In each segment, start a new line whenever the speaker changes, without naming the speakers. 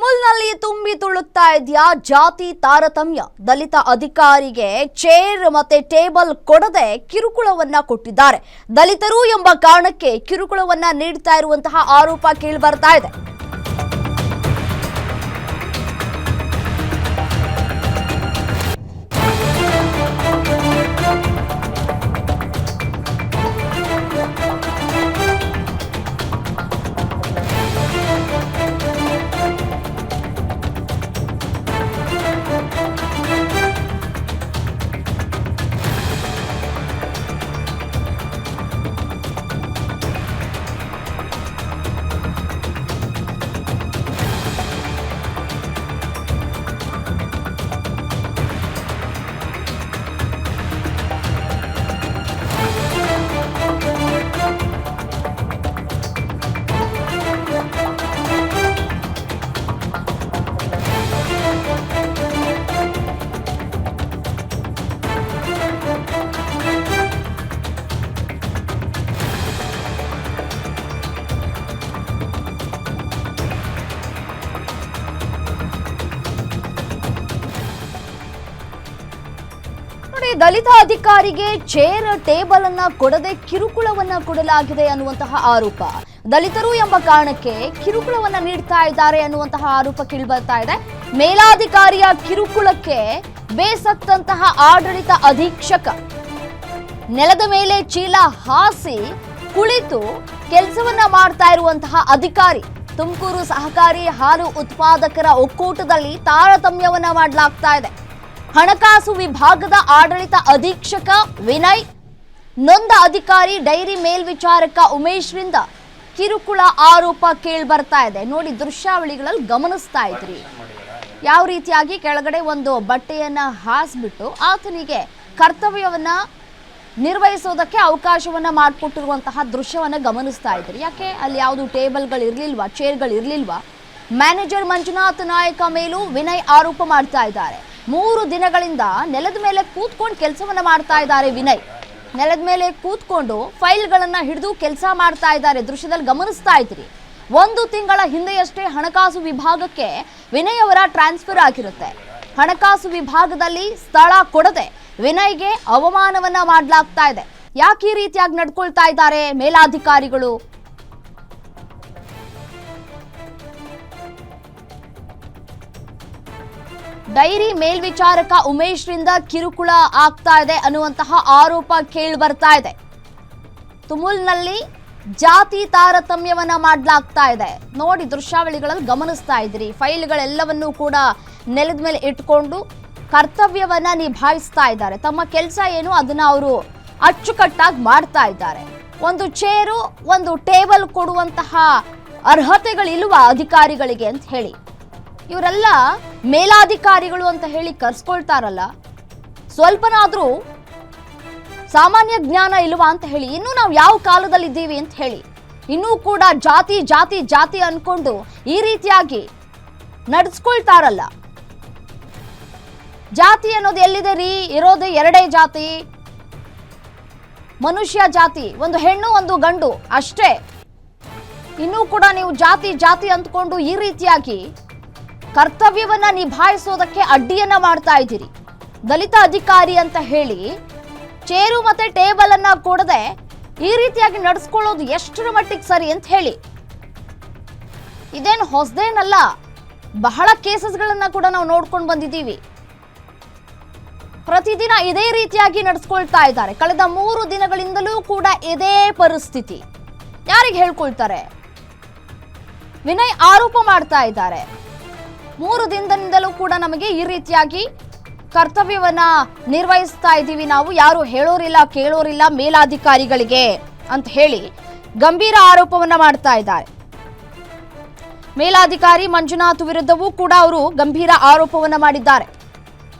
ತುಮುಲ್ನಲ್ಲಿ ತುಂಬಿ ತುಳುಕ್ತಾ ಇದೆಯಾ ಜಾತಿ ತಾರತಮ್ಯ. ದಲಿತ ಅಧಿಕಾರಿಗೆ ಚೇರ್ ಮತ್ತೆ ಟೇಬಲ್ ಕೊಡದೆ ಕಿರುಕುಳವನ್ನ ಕೊಟ್ಟಿದ್ದಾರೆ. ದಲಿತರು ಎಂಬ ಕಾರಣಕ್ಕೆ ಕಿರುಕುಳವನ್ನ ನೀಡ್ತಾ ಇರುವಂತಹ ಆರೋಪ ಕೇಳಿ ಬರ್ತಾ ಇದೆ. ದಲಿತ ಅಧಿಕಾರಿಗೆ ಚೇರ್ ಟೇಬಲ್ ಅನ್ನ ಕೊಡದೆ ಕಿರುಕುಳವನ್ನ ಕೊಡಲಾಗಿದೆ ಅನ್ನುವಂತಹ ಆರೋಪ. ದಲಿತರು ಎಂಬ ಕಾರಣಕ್ಕೆ ಕಿರುಕುಳವನ್ನ ನೀಡ್ತಾ ಇದ್ದಾರೆ ಅನ್ನುವಂತಹ ಆರೋಪ ಕೇಳಿಬರ್ತಾ ಇದೆ. ಮೇಲಾಧಿಕಾರಿಯ ಕಿರುಕುಳಕ್ಕೆ ಬೇಸತ್ತಂತಹ ಆಡಳಿತ ಅಧೀಕ್ಷಕ ನೆಲದ ಮೇಲೆ ಚೀಲ ಹಾಸಿ ಕುಳಿತು ಕೆಲಸವನ್ನ ಮಾಡ್ತಾ ಇರುವಂತಹ ಅಧಿಕಾರಿ. ತುಮಕೂರು ಸಹಕಾರಿ ಹಾಲು ಉತ್ಪಾದಕರ ಒಕ್ಕೂಟದಲ್ಲಿ ತಾರತಮ್ಯವನ್ನ ಮಾಡಲಾಗ್ತಾ ಇದೆ. ಹಣಕಾಸು ವಿಭಾಗದ ಆಡಳಿತ ಅಧೀಕ್ಷಕ ವಿನಯ್, ನೊಂದ ಅಧಿಕಾರಿ ಡೈರಿ ಮೇಲ್ವಿಚಾರಕ ಉಮೇಶ್ರಿಂದ ಕಿರುಕುಳ ಆರೋಪ ಕೇಳಿ ಬರ್ತಾ ಇದೆ. ನೋಡಿ, ದೃಶ್ಯಾವಳಿಗಳಲ್ಲಿ ಗಮನಿಸ್ತಾ ಇದ್ರಿ ಯಾವ ರೀತಿಯಾಗಿ ಕೆಳಗಡೆ ಒಂದು ಬಟ್ಟೆಯನ್ನ ಹಾಸ್ಬಿಟ್ಟು ಆತನಿಗೆ ಕರ್ತವ್ಯವನ್ನ ನಿರ್ವಹಿಸೋದಕ್ಕೆ ಅವಕಾಶವನ್ನ ಮಾಡಿಕೊಟ್ಟಿರುವಂತಹ ದೃಶ್ಯವನ್ನ ಗಮನಿಸ್ತಾ ಇದ್ರಿ. ಯಾಕೆ ಅಲ್ಲಿ ಯಾವುದು ಟೇಬಲ್ಗಳು ಇರ್ಲಿಲ್ವಾ, ಚೇರ್ಗಳು ಇರ್ಲಿಲ್ವಾ? ಮ್ಯಾನೇಜರ್ ಮಂಜುನಾಥ್ ನಾಯಕ ಮೇಲೂ ವಿನಯ್ ಆರೋಪ ಮಾಡ್ತಾ ಇದ್ದಾರೆ. 3 ದಿನಗಳಿಂದ ನೆಲದ ಮೇಲೆ ಕೂತ್ಕೊಂಡು ಕೆಲಸವನ್ನ ಮಾಡ್ತಾ ಇದ್ದಾರೆ ವಿನಯ್. ನೆಲದ ಮೇಲೆ ಕೂತ್ಕೊಂಡು ಫೈಲ್ಗಳನ್ನ ಹಿಡಿದು ಕೆಲಸ ಮಾಡ್ತಾ ಇದ್ದಾರೆ. ದೃಶ್ಯದಲ್ಲಿ ಗಮನಿಸ್ತಾ ಇದ್ರಿ. 1 ತಿಂಗಳ ಹಿಂದೆಯಷ್ಟೇ ಹಣಕಾಸು ವಿಭಾಗಕ್ಕೆ ವಿನಯ್ ಅವರ ಟ್ರಾನ್ಸ್ಫರ್ ಆಗಿರುತ್ತೆ. ಹಣಕಾಸು ವಿಭಾಗದಲ್ಲಿ ಸ್ಥಳ ಕೊಡದೆ ವಿನಯ್ಗೆ ಅವಮಾನವನ್ನ ಮಾಡಲಾಗ್ತಾ ಇದೆ. ಯಾಕೆ ಈ ರೀತಿಯಾಗಿ ನಡ್ಕೊಳ್ತಾ ಇದ್ದಾರೆ ಮೇಲಾಧಿಕಾರಿಗಳು? ಡೈರಿ ಮೇಲ್ವಿಚಾರಕ ಉಮೇಶ್ರಿಂದ ಕಿರುಕುಳ ಆಗ್ತಾ ಇದೆ ಅನ್ನುವಂತಹ ಆರೋಪ ಕೇಳಿ ಬರ್ತಾ ಇದೆ. ತುಮುಲ್ನಲ್ಲಿ ಜಾತಿ ತಾರತಮ್ಯವನ್ನ ಮಾಡಲಾಗ್ತಾ ಇದೆ. ನೋಡಿ, ದೃಶ್ಯಾವಳಿಗಳಲ್ಲಿ ಗಮನಿಸ್ತಾ ಇದ್ರಿ. ಫೈಲ್ಗಳೆಲ್ಲವನ್ನೂ ಕೂಡ ನೆಲದ ಮೇಲೆ ಇಟ್ಕೊಂಡು ಕರ್ತವ್ಯವನ್ನ ನಿಭಾಯಿಸ್ತಾ ಇದ್ದಾರೆ. ತಮ್ಮ ಕೆಲಸ ಏನು ಅದನ್ನ ಅವರು ಅಚ್ಚುಕಟ್ಟಾಗಿ ಮಾಡ್ತಾ ಇದ್ದಾರೆ. ಒಂದು ಚೇರು, ಒಂದು ಟೇಬಲ್ ಕೊಡುವಂತಹ ಅರ್ಹತೆಗಳಿಲ್ವಾ ಅಧಿಕಾರಿಗಳಿಗೆ ಅಂತ ಹೇಳಿ ಇವರೆಲ್ಲ ಮೇಲಾಧಿಕಾರಿಗಳು ಅಂತ ಹೇಳಿ ಕರ್ಸ್ಕೊಳ್ತಾರಲ್ಲ, ಸ್ವಲ್ಪನಾದ್ರೂ ಸಾಮಾನ್ಯ ಜ್ಞಾನ ಇಲ್ವಾ ಅಂತ ಹೇಳಿ. ಇನ್ನೂ ನಾವು ಯಾವ ಕಾಲದಲ್ಲಿ ಇದ್ದೀವಿ ಅಂತ ಹೇಳಿ ಇನ್ನೂ ಕೂಡ ಜಾತಿ ಜಾತಿ ಜಾತಿ ಅನ್ಕೊಂಡು ಈ ರೀತಿಯಾಗಿ ನಡೆಸ್ಕೊಳ್ತಾರಲ್ಲ. ಜಾತಿ ಅನ್ನೋದು ಎಲ್ಲಿದೆ ರೀ? ಇರೋದು 2 ಜಾತಿ, ಮನುಷ್ಯ ಜಾತಿ, ಒಂದು ಹೆಣ್ಣು ಒಂದು ಗಂಡು ಅಷ್ಟೇ. ಇನ್ನೂ ಕೂಡ ನೀವು ಜಾತಿ ಜಾತಿ ಅಂದ್ಕೊಂಡು ಈ ರೀತಿಯಾಗಿ ಕರ್ತವ್ಯವನ್ನ ನಿಭಾಯಿಸೋದಕ್ಕೆ ಅಡ್ಡಿಯನ್ನ ಮಾಡ್ತಾ ಇದ್ದೀರಿ. ದಲಿತ ಅಧಿಕಾರಿ ಅಂತ ಹೇಳಿ ಚೇರು ಮತ್ತೆ ಟೇಬಲ್ ಅನ್ನ ಕೊಡದೆ ಈ ರೀತಿಯಾಗಿ ನಡೆಸ್ಕೊಳ್ಳೋದು ಎಷ್ಟರ ಮಟ್ಟಿಗೆ ಸರಿ ಅಂತ ಹೇಳಿ. ಇದೇನು ಹೊಸದೇನಲ್ಲ, ಬಹಳ ಕೇಸಸ್ಗಳನ್ನ ಕೂಡ ನಾವು ನೋಡ್ಕೊಂಡು ಬಂದಿದ್ದೀವಿ. ಪ್ರತಿದಿನ ಇದೇ ರೀತಿಯಾಗಿ ನಡೆಸ್ಕೊಳ್ತಾ ಇದ್ದಾರೆ. ಕಳೆದ 3 ದಿನಗಳಿಂದಲೂ ಕೂಡ ಇದೇ ಪರಿಸ್ಥಿತಿ. ಯಾರಿಗೆ ಹೇಳ್ಕೊಳ್ತಾರೆ? ವಿನಯ್ ಆರೋಪ ಮಾಡ್ತಾ ಇದ್ದಾರೆ. 3 ದಿನದಿಂದಲೂ ಕೂಡ ನಮಗೆ ಈ ರೀತಿಯಾಗಿ ಕರ್ತವ್ಯವನ್ನ ನಿರ್ವಹಿಸ್ತಾ ಇದ್ದೀವಿ, ನಾವು ಯಾರು ಹೇಳೋರಿಲ್ಲ ಕೇಳೋರಿಲ್ಲ ಮೇಲಾಧಿಕಾರಿಗಳಿಗೆ ಅಂತ ಹೇಳಿ ಗಂಭೀರ ಆರೋಪವನ್ನ ಮಾಡ್ತಾ ಇದ್ದಾರೆ. ಮೇಲಾಧಿಕಾರಿ ಮಂಜುನಾಥ್ ವಿರುದ್ಧವೂ ಕೂಡ ಅವರು ಗಂಭೀರ ಆರೋಪವನ್ನ ಮಾಡಿದ್ದಾರೆ.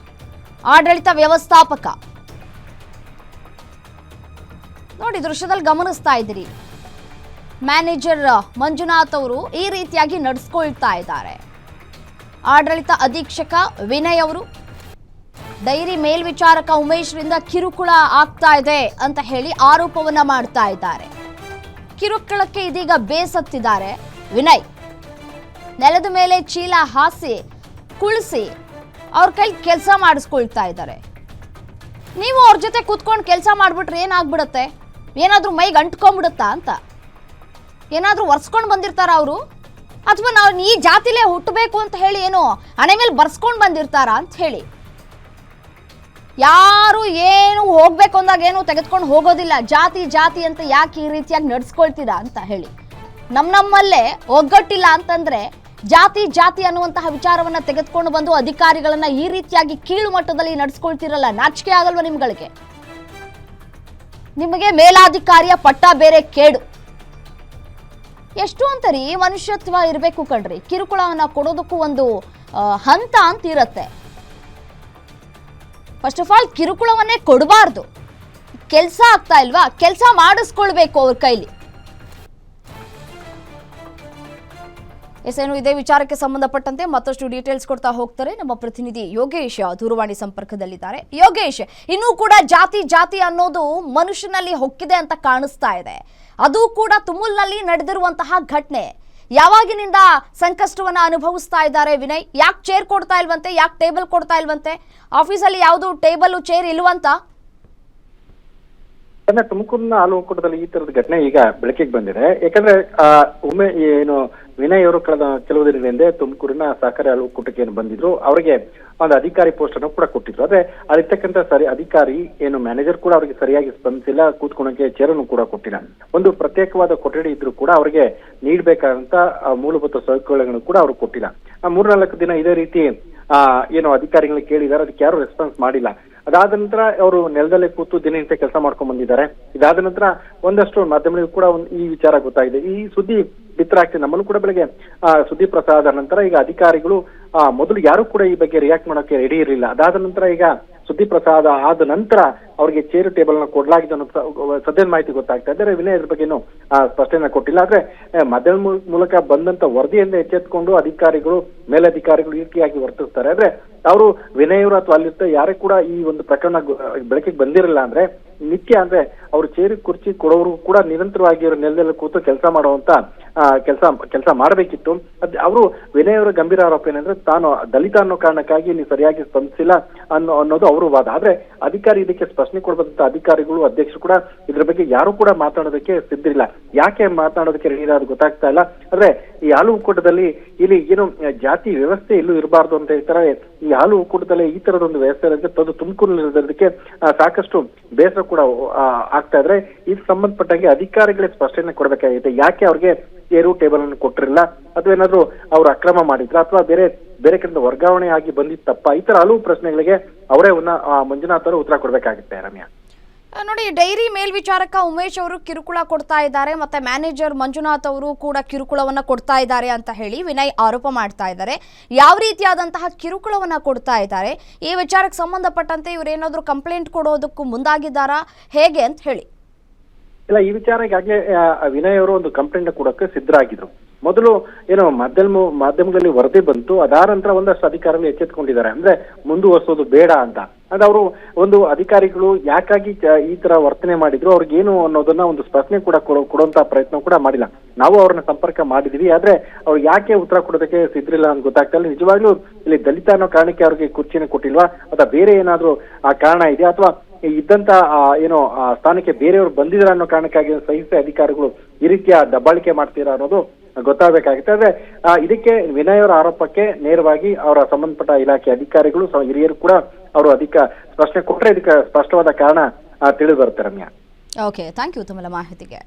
ಆಡಳಿತ ವ್ಯವಸ್ಥಾಪಕ ನೋಡಿ, ದೃಶ್ಯದಲ್ಲಿ ಗಮನಿಸ್ತಾ ಇದ್ದೀರಿ. ಮ್ಯಾನೇಜರ್ ಮಂಜುನಾಥ್ ಅವರು ಈ ರೀತಿಯಾಗಿ ನಡೆಸ್ಕೊಳ್ತಾ ಇದ್ದಾರೆ. ಆಡಳಿತ ಅಧೀಕ್ಷಕ ವಿನಯ್ ಅವರು ಡೈರಿ ಮೇಲ್ವಿಚಾರಕ ಉಮೇಶ್ರಿಂದ ಕಿರುಕುಳ ಆಗ್ತಾ ಇದೆ ಅಂತ ಹೇಳಿ ಆರೋಪವನ್ನ ಮಾಡ್ತಾ ಇದ್ದಾರೆ. ಕಿರುಕುಳಕ್ಕೆ ಇದೀಗ ಬೇಸತ್ತಿದ್ದಾರೆ ವಿನಯ್. ನೆಲದ ಮೇಲೆ ಚೀಲ ಹಾಸಿ ಕುಳಿಸಿ ಅವ್ರ ಕೈ ಕೆಲಸ ಮಾಡಿಸ್ಕೊಳ್ತಾ ಇದ್ದಾರೆ. ನೀವು ಅವ್ರ ಜೊತೆ ಕೂತ್ಕೊಂಡು ಕೆಲಸ ಮಾಡ್ಬಿಟ್ರೆ ಏನಾಗ್ಬಿಡುತ್ತೆ? ಏನಾದ್ರೂ ಮೈಗೆ ಅಂಟ್ಕೊಂಡ್ಬಿಡುತ್ತಾ ಅಂತ? ಏನಾದ್ರೂ ಒರ್ಸ್ಕೊಂಡು ಬಂದಿರ್ತಾರ ಅವರು? ಅಥವಾ ನಾವು ಈ ಜಾತಿಲೇ ಹುಟ್ಟಬೇಕು ಅಂತ ಹೇಳಿ ಏನೋ ಹಣೆ ಮೇಲೆ ಬರ್ಸ್ಕೊಂಡು ಬಂದಿರ್ತಾರಾ ಅಂತ ಹೇಳಿ. ಯಾರು ಏನು ಹೋಗ್ಬೇಕು ಅಂದಾಗ ಏನು ತೆಗೆದುಕೊಂಡು ಹೋಗೋದಿಲ್ಲ. ಜಾತಿ ಜಾತಿ ಅಂತ ಯಾಕೆ ಈ ರೀತಿಯಾಗಿ ನಡ್ಸ್ಕೊಳ್ತೀರಾ ಅಂತ ಹೇಳಿ. ನಮ್ಮಲ್ಲೇ ಒಗ್ಗಟ್ಟಿಲ್ಲ ಅಂತಂದ್ರೆ ಜಾತಿ ಜಾತಿ ಅನ್ನುವಂತಹ ವಿಚಾರವನ್ನ ತೆಗೆದುಕೊಂಡು ಬಂದು ಅಧಿಕಾರಿಗಳನ್ನ ಈ ರೀತಿಯಾಗಿ ಕೀಳು ಮಟ್ಟದಲ್ಲಿ ನಡೆಸ್ಕೊಳ್ತಿರಲ್ಲ. ನಾಚಿಕೆ ಆಗಲ್ವಾ ನಿಮ್ಗಳಿಗೆ? ನಿಮಗೆ ಮೇಲಾಧಿಕಾರಿಯ ಪಟ್ಟ ಬೇರೆ ಕೇಡು. ಎಷ್ಟು ಅಂತರಿ ಮನುಷ್ಯತ್ವ ಇರಬೇಕು ಕಣ್ರಿ. ಕಿರುಕುಳವನ್ನ ಕೊಡೋದಕ್ಕೂ ಒಂದು ಹಂತ ಅಂತ ಇರತ್ತೆ. ಫಸ್ಟ್ ಆಫ್ ಆಲ್ ಕಿರುಕುಳವನ್ನೇ ಕೊಡಬಾರ್ದು. ಕೆಲಸ ಆಗ್ತಾ ಇಲ್ವಾ, ಕೆಲಸ ಮಾಡಿಸ್ಕೊಳ್ಬೇಕು ಅವ್ರ ಕೈಲಿ. ಏನು ಇದೇ ವಿಚಾರಕ್ಕೆ ಸಂಬಂಧಪಟ್ಟಂತೆ ಮತ್ತಷ್ಟು ಡೀಟೇಲ್ಸ್ ಕೊಡ್ತಾ ಹೋಗ್ತಾರೆ ನಮ್ಮ ಪ್ರತಿನಿಧಿ ಯೋಗೇಶ್ ದೂರವಾಣಿ ಸಂಪರ್ಕದಲ್ಲಿದ್ದಾರೆ. ಯೋಗೇಶ್, ಇನ್ನೂ ಕೂಡ ಜಾತಿ ಜಾತಿ ಅನ್ನೋದು ಮನುಷ್ಯನಲ್ಲಿ ಹೊಕ್ಕಿದೆ ಅಂತ ಕಾಣಿಸ್ತಾ ಇದೆ. ಅದು ಕೂಡ ತುಮುಲ್ನಲ್ಲಿ ನಡೆದಿರುವಂತಹ ಘಟನೆ. ಯಾವಾಗಿನಿಂದ ಸಂಕಷ್ಟವನ್ನ ಅನುಭವಿಸ್ತಾ ಇದ್ದಾರೆ ವಿನಯ್? ಯಾಕೆ ಚೇರ್ ಕೊಡ್ತಾ ಇಲ್ವಂತೆ? ಯಾಕೆ ಟೇಬಲ್ ಕೊಡ್ತಾ ಇಲ್ವಂತೆ? ಆಫೀಸಲ್ಲಿ ಯಾವುದು ಟೇಬಲ್ ಚೇರ್ ಇಲ್ವಂತ?
ತುಮಕೂರಿನ ಹಾಲು ಒಕ್ಕೂಟದಲ್ಲಿ ಈ ತರದ ಘಟನೆ ಈಗ ಬೆಳಕಿಗೆ ಬಂದಿದೆ. ಯಾಕಂದ್ರೆ ಏನು ವಿನಯ್ ಅವರು ಕಳೆದ ಕೆಲವು ದಿನಗಳ ಹಿಂದೆ ತುಮಕೂರಿನ ಸಹಕಾರಿ ಹಾಲು ಒಕ್ಕೂಟಕ್ಕೆ ಏನು ಬಂದಿದ್ರು, ಅವರಿಗೆ ಒಂದು ಅಧಿಕಾರಿ ಪೋಸ್ಟ್ ಅನ್ನು ಕೂಡ ಕೊಟ್ಟಿದ್ರು. ಅದೇ ಅಲ್ಲಿರ್ತಕ್ಕಂಥ ಅಧಿಕಾರಿ ಏನು ಮ್ಯಾನೇಜರ್ ಕೂಡ ಅವರಿಗೆ ಸರಿಯಾಗಿ ಸ್ಪಂದಿಸಿಲ್ಲ, ಕೂತ್ಕೊಳ್ಳೋಕೆ ಚೇರ್ ಅನ್ನು ಕೂಡ ಕೊಟ್ಟಿಲ್ಲ. ಒಂದು ಪ್ರತ್ಯೇಕವಾದ ಕೊಠಡಿ ಇದ್ರೂ ಕೂಡ ಅವರಿಗೆ ನೀಡಬೇಕಾದಂತ ಮೂಲಭೂತ ಸೌಕರ್ಯಗಳನ್ನು ಕೂಡ ಅವರು ಕೊಟ್ಟಿಲ್ಲ. 3-4 ದಿನ ಇದೇ ರೀತಿ ಏನು ಅಧಿಕಾರಿಗಳು ಕೇಳಿದ್ದಾರೆ, ಅದಕ್ಕೆ ಯಾರು ರೆಸ್ಪಾನ್ಸ್ ಮಾಡಿಲ್ಲ. ಅದಾದ ನಂತರ ಅವರು ನೆಲದಲ್ಲೇ ಕೂತು ದಿನನಿತ್ಯ ಕೆಲಸ ಮಾಡ್ಕೊಂಡ್ ಬಂದಿದ್ದಾರೆ. ಇದಾದ ನಂತರ ಒಂದಷ್ಟು ಮಾಧ್ಯಮಗಳಿಗೂ ಕೂಡ ಈ ವಿಚಾರ ಗೊತ್ತಾಗಿದೆ. ಈ ಸುದ್ದಿ ಬಿತ್ತರಾಗ್ತದೆ. ನಮ್ಮನ್ನು ಕೂಡ ಬೆಳಗ್ಗೆ ಸುದ್ದಿ ಪ್ರಸಾದ ನಂತರ ಈಗ ಅಧಿಕಾರಿಗಳು ಮೊದಲು ಯಾರು ಕೂಡ ಈ ಬಗ್ಗೆ ರಿಯಾಕ್ಟ್ ಮಾಡೋಕೆ ರೆಡಿ ಇರಲಿಲ್ಲ. ಅದಾದ ನಂತರ ಈಗ ಸುದ್ದಿ ಪ್ರಸಾದ ಆದ ನಂತರ ಅವರಿಗೆ ಚೇರ್ ಟೇಬಲ್ ನ ಕೊಡ್ಲಾಗಿದೆ ಅನ್ನೋ ಸದ್ಯದ ಮಾಹಿತಿ ಗೊತ್ತಾಗ್ತಾ ಇದ್ದಾರೆ. ವಿನಯ್ ಇದ್ರ ಬಗ್ಗೆ ಸ್ಪಷ್ಟನೆ ಕೊಟ್ಟಿಲ್ಲ. ಆದ್ರೆ ಮಾಧ್ಯಮ ಮೂಲಕ ಬಂದಂತ ವರದಿಯಿಂದ ಎಚ್ಚೆತ್ಕೊಂಡು ಅಧಿಕಾರಿಗಳು ಮೇಲಧಿಕಾರಿಗಳು ಈ ರೀತಿಯಾಗಿ ವರ್ತಿಸ್ತಾರೆ. ಆದ್ರೆ ಅವರು ವಿನಯ್ ಅವರು ಅಥವಾ ಅಲ್ಲಿರ್ತ ಯಾರೇ ಕೂಡ ಈ ಒಂದು ಪ್ರಕರಣ ಬೆಳಕಿಗೆ ಬಂದಿರಲ್ಲ ಅಂದ್ರೆ ನಿತ್ಯ ಅವ್ರು ಚೇರಿ ಕುರ್ಚಿ ಕೊಡೋರು ಕೂಡ ನಿರಂತರವಾಗಿ ಅವ್ರ ನೆಲದಲ್ಲಿ ಕೂತು ಕೆಲಸ ಮಾಡುವಂತ ಕೆಲಸ ಮಾಡಬೇಕಿತ್ತು. ಅವರು ವಿನಯ್ ಅವರ ಗಂಭೀರ ಆರೋಪ ಏನಂದ್ರೆ ತಾನು ದಲಿತ ಅನ್ನೋ ಕಾರಣಕ್ಕಾಗಿ ಇಲ್ಲಿ ಸರಿಯಾಗಿ ಸ್ಪಂದಿಸಿಲ್ಲ ಅನ್ನೋದು ಅವರು ವಾದ. ಆದ್ರೆ ಅಧಿಕಾರಿ ಇದಕ್ಕೆ ಸ್ಪಷ್ಟನೆ ಕೊಡಬೇಕಂತ ಅಧಿಕಾರಿಗಳು ಅಧ್ಯಕ್ಷರು ಕೂಡ ಇದ್ರ ಬಗ್ಗೆ ಯಾರು ಕೂಡ ಮಾತಾಡೋದಕ್ಕೆ ಸಿದ್ಧಿಲ್ಲ. ಯಾಕೆ ಮಾತನಾಡೋದಕ್ಕೆ ರೆಡಿ ಇರೋದು ಗೊತ್ತಾಗ್ತಾ ಇಲ್ಲ. ಆದ್ರೆ ಈ ಹಾಲು ಒಕ್ಕೂಟದಲ್ಲಿ ಇಲ್ಲಿ ಏನು ಜಾತಿ ವ್ಯವಸ್ಥೆ ಇಲ್ಲೂ ಇರಬಾರ್ದು ಅಂತ ಹೇಳ್ತಾರೆ. ಈ ಹಾಲು ಒಕ್ಕೂಟದಲ್ಲಿ ಈ ತರದೊಂದು ವ್ಯವಸ್ಥೆ ಇರುತ್ತೆ. ಅದು ತುಮಕೂರಿನಲ್ಲಿರೋದಕ್ಕೆ ಸಾಕಷ್ಟು ಬೇಸರ ಕೂಡ ಆಗ್ತಾ ಇದ್ರೆ ಇದಕ್ಕೆ ಸಂಬಂಧಪಟ್ಟಂಗೆ ಅಧಿಕಾರಿಗಳೇ ಸ್ಪಷ್ಟನೆ ಕೊಡಬೇಕಾಗಿದೆ. ಯಾಕೆ ಅವ್ರಿಗೆ ಚೇರು ಟೇಬಲ್ ಅನ್ನು ಕೊಟ್ಟಿರಲಿಲ್ಲ, ಅಥವಾ ಏನಾದ್ರು ಅವ್ರು ಅಕ್ರಮ ಮಾಡಿದ್ರ, ಅಥವಾ ಬೇರೆ ಕಡೆಯಿಂದ ವರ್ಗಾವಣೆ ಆಗಿ ಬಂದಿತ್ತಪ್ಪ, ಈ ತರ ಹಲವು ಪ್ರಶ್ನೆಗಳಿಗೆ ಅವರೇ ಮಂಜುನಾಥ್ ಅವರು ಉತ್ತರ ಕೊಡ್ಬೇಕಾಗುತ್ತೆ. ರಮ್ಯಾ,
ನೋಡಿ, ಡೈರಿ ಮೇಲ್ವಿಚಾರಕ ಉಮೇಶ್ ಅವರು ಕಿರುಕುಳ ಕೊಡ್ತಾ ಇದ್ದಾರೆ, ಮತ್ತೆ ಮ್ಯಾನೇಜರ್ ಮಂಜುನಾಥ್ ಅವರು ಕೂಡ ಕಿರುಕುಳವನ್ನ ಕೊಡ್ತಾ ಇದ್ದಾರೆ ಅಂತ ಹೇಳಿ ವಿನಯ್ ಆರೋಪ ಮಾಡ್ತಾ ಇದ್ದಾರೆ. ಯಾವ ರೀತಿಯಾದಂತಹ ಕಿರುಕುಳವನ್ನ ಕೊಡ್ತಾ ಇದ್ದಾರೆ, ಈ ವಿಚಾರಕ್ಕೆ ಸಂಬಂಧಪಟ್ಟಂತೆ ಇವರೇನಾದ್ರೂ ಕಂಪ್ಲೇಂಟ್ ಕೊಡೋದಕ್ಕೂ ಮುಂದಾಗಿದ್ದಾರಾ, ಹೇಗೆ ಅಂತ ಹೇಳಿ?
ಇಲ್ಲ, ಈ ವಿಚಾರ ಈಗಾಗಲೇ ವಿನಯ್ ಅವರು ಒಂದು ಕಂಪ್ಲೇಂಟ್ ಕೊಡೋಕೆ ಸಿದ್ಧರಾಗಿದ್ರು. ಮೊದಲು ಏನೋ ಮಾಧ್ಯಮಗಳಲ್ಲಿ ವರದಿ ಬಂತು. ಅದಾದ ನಂತರ ಒಂದಷ್ಟು ಅಧಿಕಾರಿಗಳು ಎಚ್ಚೆತ್ಕೊಂಡಿದ್ದಾರೆ. ಅಂದ್ರೆ ಮುಂದುವರಿಸೋದು ಬೇಡ ಅಂತ. ಅದು ಅವರು ಒಂದು ಅಧಿಕಾರಿಗಳು ಯಾಕಾಗಿ ಈ ತರ ವರ್ತನೆ ಮಾಡಿದ್ರು, ಅವ್ರಿಗೆ ಏನು ಅನ್ನೋದನ್ನ ಒಂದು ಸ್ಪಷ್ಟನೆ ಕೂಡ ಕೊಡುವಂತ ಪ್ರಯತ್ನ ಕೂಡ ಮಾಡಿಲ್ಲ. ನಾವು ಅವ್ರನ್ನ ಸಂಪರ್ಕ ಮಾಡಿದ್ವಿ. ಆದ್ರೆ ಅವ್ರು ಯಾಕೆ ಉತ್ತರ ಕೊಡೋದಕ್ಕೆ ಸಿದ್ರಿಲ್ಲ ಅಂತ ಗೊತ್ತಾಗ್ತಾ ಇಲ್ಲ. ನಿಜವಾಗ್ಲೂ ಇಲ್ಲಿ ದಲಿತ ಅನ್ನೋ ಕಾರಣಕ್ಕೆ ಅವ್ರಿಗೆ ಕುರ್ಚಿನ ಕೊಟ್ಟಿಲ್ವಾ, ಅಥವಾ ಬೇರೆ ಏನಾದ್ರು ಕಾರಣ ಇದೆಯಾ, ಅಥವಾ ಇದ್ದಂತ ಏನೋ ಸ್ಥಾನಕ್ಕೆ ಬೇರೆಯವರು ಬಂದಿದ್ರ ಅನ್ನೋ ಕಾರಣಕ್ಕಾಗಿ ಸಹಿತ ಅಧಿಕಾರಿಗಳು ಈ ರೀತಿಯ ದಬ್ಬಾಳಿಕೆ ಮಾಡ್ತೀರಾ ಅನ್ನೋದು ಗೊತ್ತಾಗಬೇಕಾಗುತ್ತೆ. ಆದ್ರೆ ಇದಕ್ಕೆ ವಿನಯ್ ಅವರ ಆರೋಪಕ್ಕೆ ನೇರವಾಗಿ ಅವರ ಸಂಬಂಧಪಟ್ಟ ಇಲಾಖೆ ಅಧಿಕಾರಿಗಳು ಹಿರಿಯರು ಕೂಡ ಅವರು ಸ್ಪಷ್ಟನೆ ಕೊಟ್ಟರೆ ಇದಕ್ಕೆ ಸ್ಪಷ್ಟವಾದ ಕಾರಣ ತಿಳಿದು ಬರುತ್ತೆ. ರಮ್ಯಾ,
ಓಕೆ, ಥ್ಯಾಂಕ್ ಯು ತಮ್ಮ ಮಾಹಿತಿಗೆ.